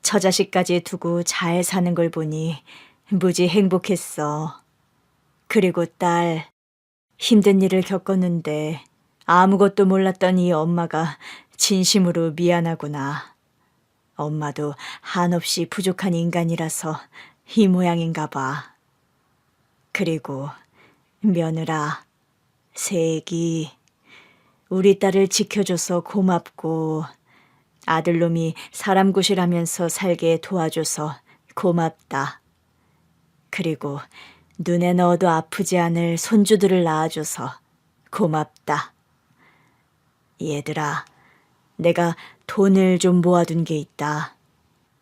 처자식까지 두고 잘 사는 걸 보니 무지 행복했어. 그리고 딸, 힘든 일을 겪었는데 아무것도 몰랐던 이 엄마가 진심으로 미안하구나. 엄마도 한없이 부족한 인간이라서 이 모양인가 봐. 그리고 며느라, 세기, 우리 딸을 지켜줘서 고맙고 아들놈이 사람 구실하면서 살게 도와줘서 고맙다. 그리고 눈에 넣어도 아프지 않을 손주들을 낳아줘서 고맙다. 얘들아, 내가 돈을 좀 모아둔 게 있다.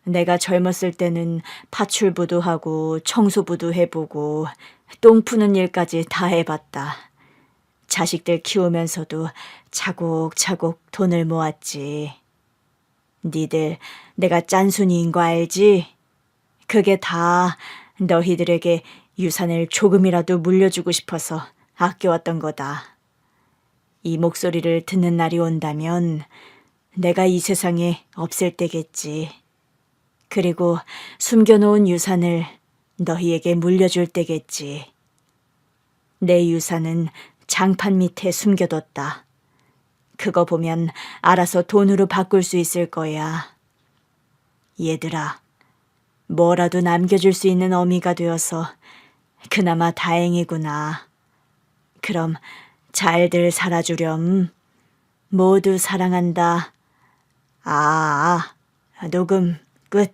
내가 젊었을 때는 파출부도 하고 청소부도 해보고 똥 푸는 일까지 다 해봤다. 자식들 키우면서도 차곡차곡 돈을 모았지. 니들 내가 짠순이인 거 알지? 그게 다 너희들에게 유산을 조금이라도 물려주고 싶어서 아껴왔던 거다. 이 목소리를 듣는 날이 온다면 내가 이 세상에 없을 때겠지. 그리고 숨겨놓은 유산을 너희에게 물려줄 때겠지. 내 유산은 장판 밑에 숨겨뒀다. 그거 보면 알아서 돈으로 바꿀 수 있을 거야. 얘들아, 뭐라도 남겨줄 수 있는 어미가 되어서 그나마 다행이구나. 그럼 잘들 살아주렴. 모두 사랑한다. 녹음 끝.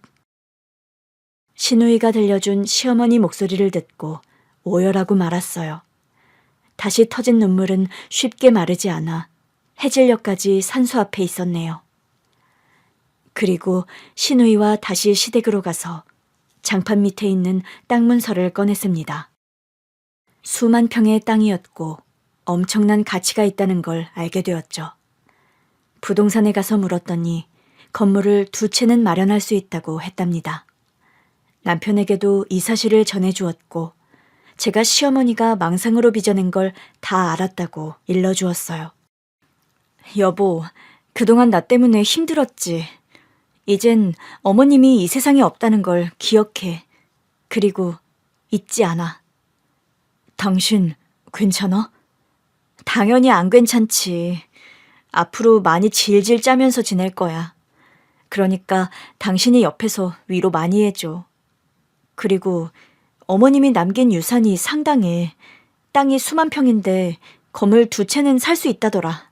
신우이가 들려준 시어머니 목소리를 듣고 오열하고 말았어요. 다시 터진 눈물은 쉽게 마르지 않아 해질녘까지 산소 앞에 있었네요. 그리고 신우이와 다시 시댁으로 가서 장판 밑에 있는 땅 문서를 꺼냈습니다. 수만 평의 땅이었고 엄청난 가치가 있다는 걸 알게 되었죠. 부동산에 가서 물었더니 건물을 2채는 마련할 수 있다고 했답니다. 남편에게도 이 사실을 전해주었고 제가 시어머니가 망상으로 빚어낸 걸 다 알았다고 일러주었어요. 여보, 그동안 나 때문에 힘들었지. 이젠 어머님이 이 세상에 없다는 걸 기억해. 그리고 잊지 않아. 당신 괜찮아? 당연히 안 괜찮지. 앞으로 많이 질질 짜면서 지낼 거야. 그러니까 당신이 옆에서 위로 많이 해줘. 그리고 어머님이 남긴 유산이 상당해. 땅이 수만 평인데 건물 2채는 살 수 있다더라.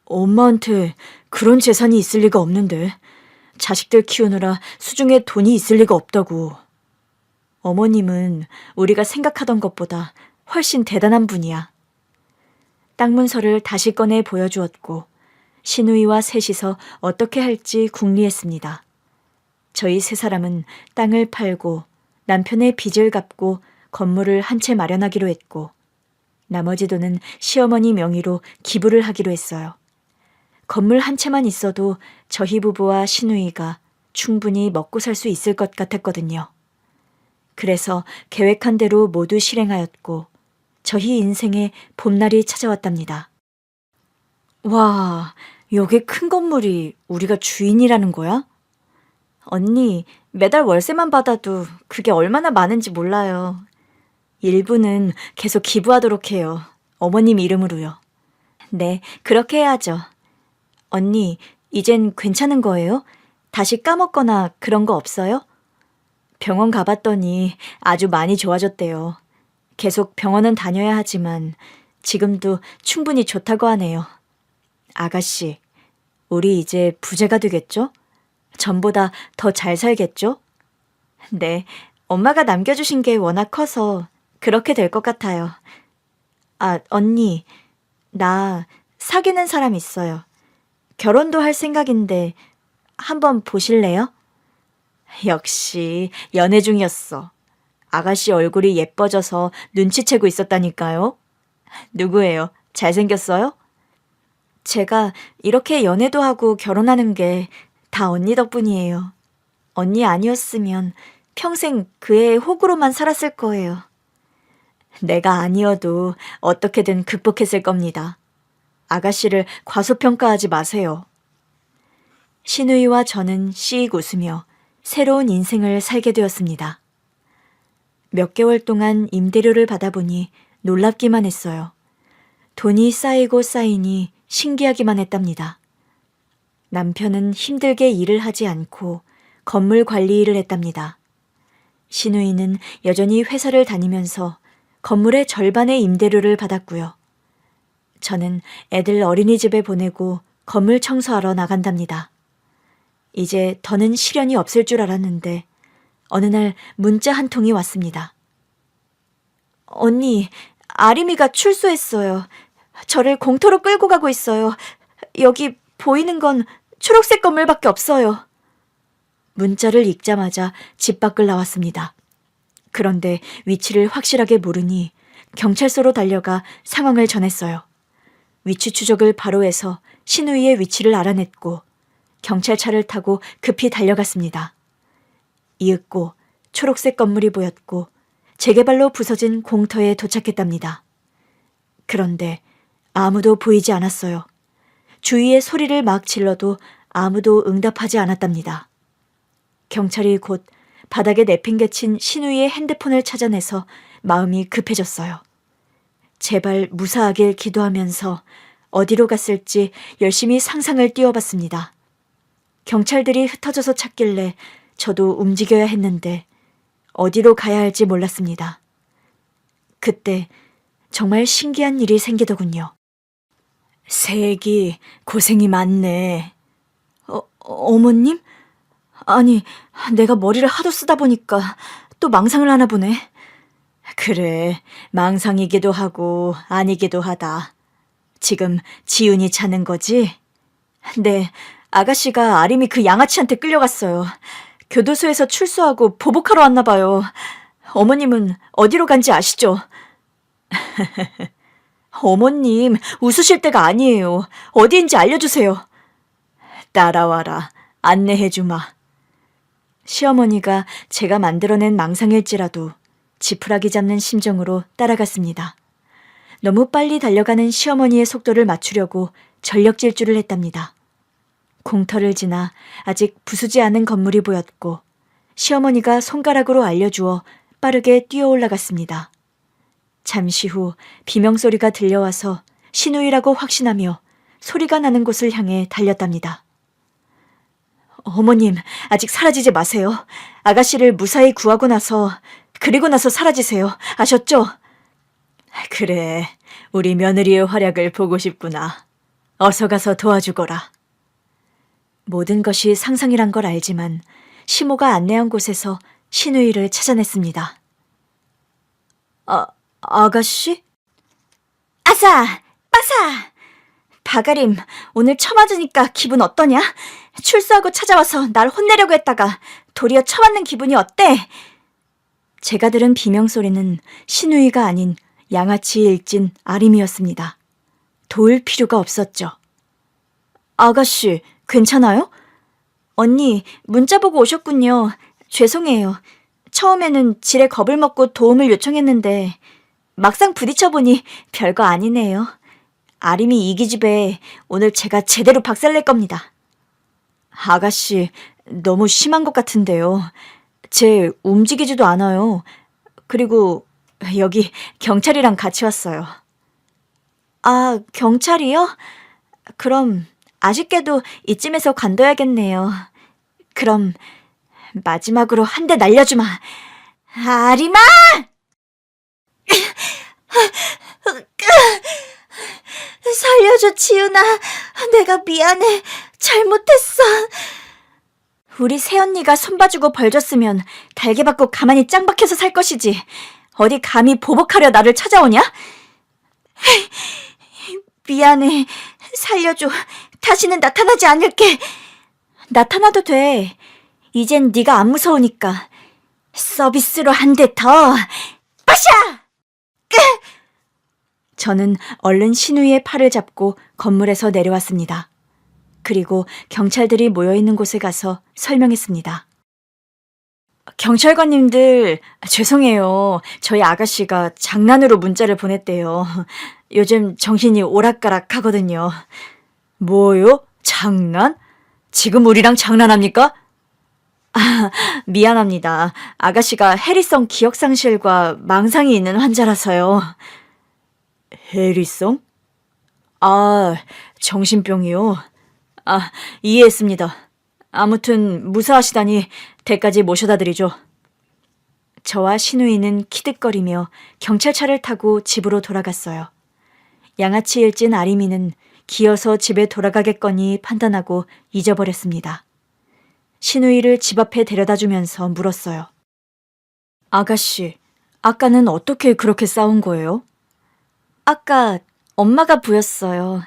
엄마한테 그런 재산이 있을 리가 없는데. 자식들 키우느라 수중에 돈이 있을 리가 없다고. 어머님은 우리가 생각하던 것보다 훨씬 대단한 분이야. 땅 문서를 다시 꺼내 보여주었고 신우이와 셋이서 어떻게 할지 궁리했습니다. 저희 3사람은 땅을 팔고 남편의 빚을 갚고 건물을 한 채 마련하기로 했고 나머지 돈은 시어머니 명의로 기부를 하기로 했어요. 건물 한 채만 있어도 저희 부부와 신우이가 충분히 먹고 살 수 있을 것 같았거든요. 그래서 계획한 대로 모두 실행하였고 저희 인생에 봄날이 찾아왔답니다. 와, 여기 큰 건물이 우리가 주인이라는 거야? 언니, 매달 월세만 받아도 그게 얼마나 많은지 몰라요. 일부는 계속 기부하도록 해요. 어머님 이름으로요. 네, 그렇게 해야죠. 언니, 이젠 괜찮은 거예요? 다시 까먹거나 그런 거 없어요? 병원 가봤더니 아주 많이 좋아졌대요. 계속 병원은 다녀야 하지만 지금도 충분히 좋다고 하네요. 아가씨, 우리 이제 부자가 되겠죠? 전보다 더 잘 살겠죠? 네, 엄마가 남겨주신 게 워낙 커서 그렇게 될 것 같아요. 아, 언니, 나 사귀는 사람 있어요. 결혼도 할 생각인데 한번 보실래요? 역시 연애 중이었어. 아가씨 얼굴이 예뻐져서 눈치채고 있었다니까요. 누구예요? 잘생겼어요? 제가 이렇게 연애도 하고 결혼하는 게 다 언니 덕분이에요. 언니 아니었으면 평생 그 애의 호구로만 살았을 거예요. 내가 아니어도 어떻게든 극복했을 겁니다. 아가씨를 과소평가하지 마세요. 신우이와 저는 씩 웃으며 새로운 인생을 살게 되었습니다. 몇 개월 동안 임대료를 받아보니 놀랍기만 했어요. 돈이 쌓이고 쌓이니 신기하기만 했답니다. 남편은 힘들게 일을 하지 않고 건물 관리 일을 했답니다. 신우이는 여전히 회사를 다니면서 건물의 절반의 임대료를 받았고요. 저는 애들 어린이집에 보내고 건물 청소하러 나간답니다. 이제 더는 시련이 없을 줄 알았는데 어느 날 문자 한 통이 왔습니다. 언니, 아림이가 출소했어요. 저를 공터로 끌고 가고 있어요. 여기 보이는 건 초록색 건물밖에 없어요. 문자를 읽자마자 집 밖을 나왔습니다. 그런데 위치를 확실하게 모르니 경찰서로 달려가 상황을 전했어요. 위치 추적을 바로 해서 신우이의 위치를 알아냈고 경찰차를 타고 급히 달려갔습니다. 이윽고 초록색 건물이 보였고 재개발로 부서진 공터에 도착했답니다. 그런데 아무도 보이지 않았어요. 주위에 소리를 막 질러도 아무도 응답하지 않았답니다. 경찰이 곧 바닥에 내팽개친 신우이의 핸드폰을 찾아내서 마음이 급해졌어요. 제발 무사하길 기도하면서 어디로 갔을지 열심히 상상을 띄워봤습니다. 경찰들이 흩어져서 찾길래 저도 움직여야 했는데 어디로 가야 할지 몰랐습니다. 그때 정말 신기한 일이 생기더군요. 새애기 고생이 많네. 어머님? 아니, 내가 머리를 하도 쓰다 보니까 또 망상을 하나 보네. 그래, 망상이기도 하고 아니기도 하다. 지금 지은이 찾는 거지? 네, 아가씨가 아림이 그 양아치한테 끌려갔어요. 교도소에서 출소하고 보복하러 왔나 봐요. 어머님은 어디로 간지 아시죠? 어머님, 웃으실 때가 아니에요. 어디인지 알려주세요. 따라와라. 안내해주마. 시어머니가 제가 만들어낸 망상일지라도 지푸라기 잡는 심정으로 따라갔습니다. 너무 빨리 달려가는 시어머니의 속도를 맞추려고 전력 질주를 했답니다. 공터를 지나 아직 부수지 않은 건물이 보였고 시어머니가 손가락으로 알려주어 빠르게 뛰어 올라갔습니다. 잠시 후 비명소리가 들려와서 신우이라고 확신하며 소리가 나는 곳을 향해 달렸답니다. 어머님, 아직 사라지지 마세요. 아가씨를 무사히 구하고 그리고 나서 사라지세요. 아셨죠? 그래, 우리 며느리의 활약을 보고 싶구나. 어서 가서 도와주거라. 모든 것이 상상이란 걸 알지만 시모가 안내한 곳에서 신우이를 찾아냈습니다. 아가씨? 아사! 빠사! 바가림, 오늘 처맞으니까 기분 어떠냐? 출소하고 찾아와서 날 혼내려고 했다가 도리어 처맞는 기분이 어때? 제가 들은 비명소리는 신우이가 아닌 양아치의 일진 아림이었습니다. 도울 필요가 없었죠. 아가씨, 괜찮아요? 언니, 문자 보고 오셨군요. 죄송해요. 처음에는 지레 겁을 먹고 도움을 요청했는데 막상 부딪혀보니 별거 아니네요. 아림이 이 기집애 오늘 제가 제대로 박살낼 겁니다. 아가씨, 너무 심한 것 같은데요. 쟤 움직이지도 않아요. 그리고 여기 경찰이랑 같이 왔어요. 아, 경찰이요? 그럼 아쉽게도 이쯤에서 관둬야겠네요. 그럼 마지막으로 한 대 날려주마. 아리마! 살려줘, 지은아. 내가 미안해. 잘못했어. 우리 새언니가 손봐주고 벌 줬으면 달게 받고 가만히 짱 박혀서 살 것이지. 어디 감히 보복하려 나를 찾아오냐? 미안해. 살려줘. 다시는 나타나지 않을게. 나타나도 돼. 이젠 네가 안 무서우니까. 서비스로 한 대 더. 빠샤! 저는 얼른 신우이의 팔을 잡고 건물에서 내려왔습니다. 그리고 경찰들이 모여있는 곳에 가서 설명했습니다. 경찰관님들, 죄송해요. 저희 아가씨가 장난으로 문자를 보냈대요. 요즘 정신이 오락가락 하거든요. 뭐요? 장난? 지금 우리랑 장난합니까? 아, 미안합니다. 아가씨가 해리성 기억상실과 망상이 있는 환자라서요. 해리성? 아, 정신병이요? 아, 이해했습니다. 아무튼 무사하시다니 댁까지 모셔다 드리죠. 저와 신우이는 키득거리며 경찰차를 타고 집으로 돌아갔어요. 양아치 일진 아리미는 기어서 집에 돌아가겠거니 판단하고 잊어버렸습니다. 신우이를 집 앞에 데려다주면서 물었어요. 아가씨, 아까는 어떻게 그렇게 싸운 거예요? 아까 엄마가 부였어요.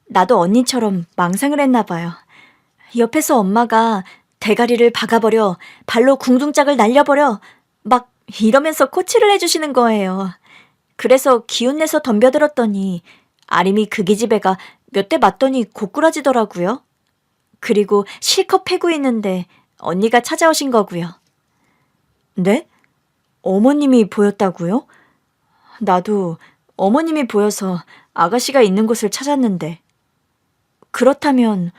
나도 언니처럼 망상을 했나 봐요. 옆에서 엄마가 대가리를 박아버려, 발로 궁둥짝을 날려버려, 막 이러면서 코치를 해주시는 거예요. 그래서 기운내서 덤벼들었더니 아림이 그 기집애가 몇 대 맞더니 고꾸라지더라고요. 그리고 실컷 패고 있는데 언니가 찾아오신 거고요. 네? 어머님이 보였다고요? 나도 어머님이 보여서 아가씨가 있는 곳을 찾았는데. 그렇다면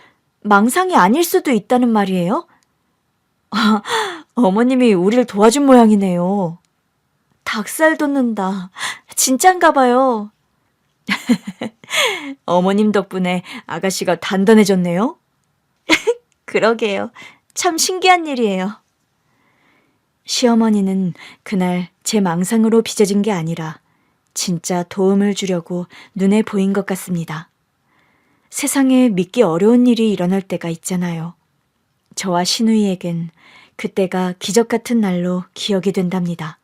망상이 아닐 수도 있다는 말이에요? 아, 어머님이 우릴 도와준 모양이네요. 닭살 돋는다. 진짠가 봐요. 어머님 덕분에 아가씨가 단단해졌네요. 그러게요. 참 신기한 일이에요. 시어머니는 그날 제 망상으로 빚어진 게 아니라 진짜 도움을 주려고 눈에 보인 것 같습니다. 세상에 믿기 어려운 일이 일어날 때가 있잖아요. 저와 신우이에겐 그때가 기적 같은 날로 기억이 된답니다.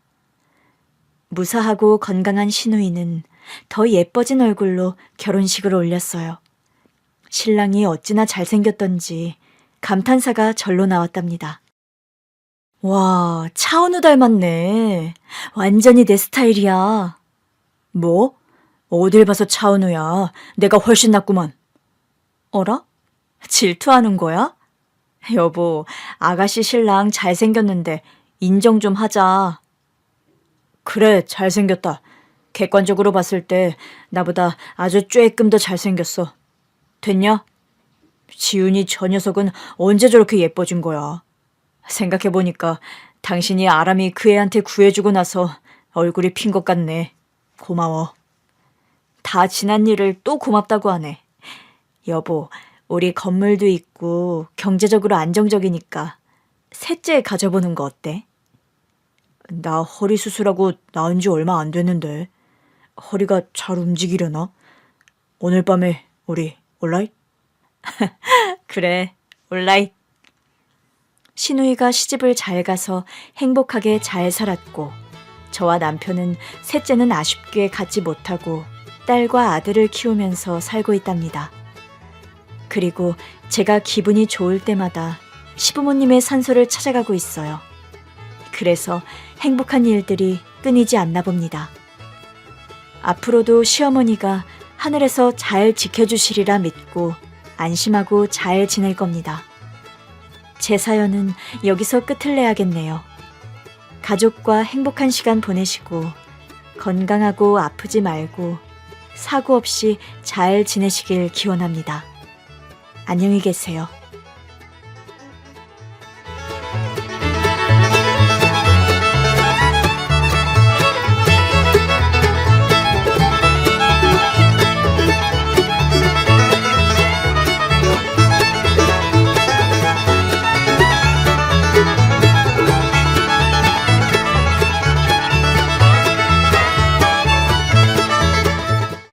무사하고 건강한 신우이는 더 예뻐진 얼굴로 결혼식을 올렸어요. 신랑이 어찌나 잘생겼던지 감탄사가 절로 나왔답니다. 와, 차은우 닮았네. 완전히 내 스타일이야. 뭐? 어딜 봐서 차은우야. 내가 훨씬 낫구만. 어라? 질투하는 거야? 여보, 아가씨 신랑 잘생겼는데 인정 좀 하자. 그래, 잘생겼다. 객관적으로 봤을 때 나보다 아주 쬐끔 더 잘생겼어. 됐냐? 지훈이 저 녀석은 언제 저렇게 예뻐진 거야. 생각해보니까 당신이 아람이 그 애한테 구해주고 나서 얼굴이 핀 것 같네. 고마워. 다 지난 일을 또 고맙다고 하네. 여보, 우리 건물도 있고 경제적으로 안정적이니까 셋째 가져보는 거 어때? 나 허리 수술하고 나은 지 얼마 안 됐는데 허리가 잘 움직이려나? 오늘 밤에 우리 올라잇? 그래, 올라잇. 신우이가 시집을 잘 가서 행복하게 잘 살았고 저와 남편은 셋째는 아쉽게 갖지 못하고 딸과 아들을 키우면서 살고 있답니다. 그리고 제가 기분이 좋을 때마다 시부모님의 산소를 찾아가고 있어요. 그래서 행복한 일들이 끊이지 않나 봅니다. 앞으로도 시어머니가 하늘에서 잘 지켜주시리라 믿고 안심하고 잘 지낼 겁니다. 제 사연은 여기서 끝을 내야겠네요. 가족과 행복한 시간 보내시고 건강하고 아프지 말고 사고 없이 잘 지내시길 기원합니다. 안녕히 계세요.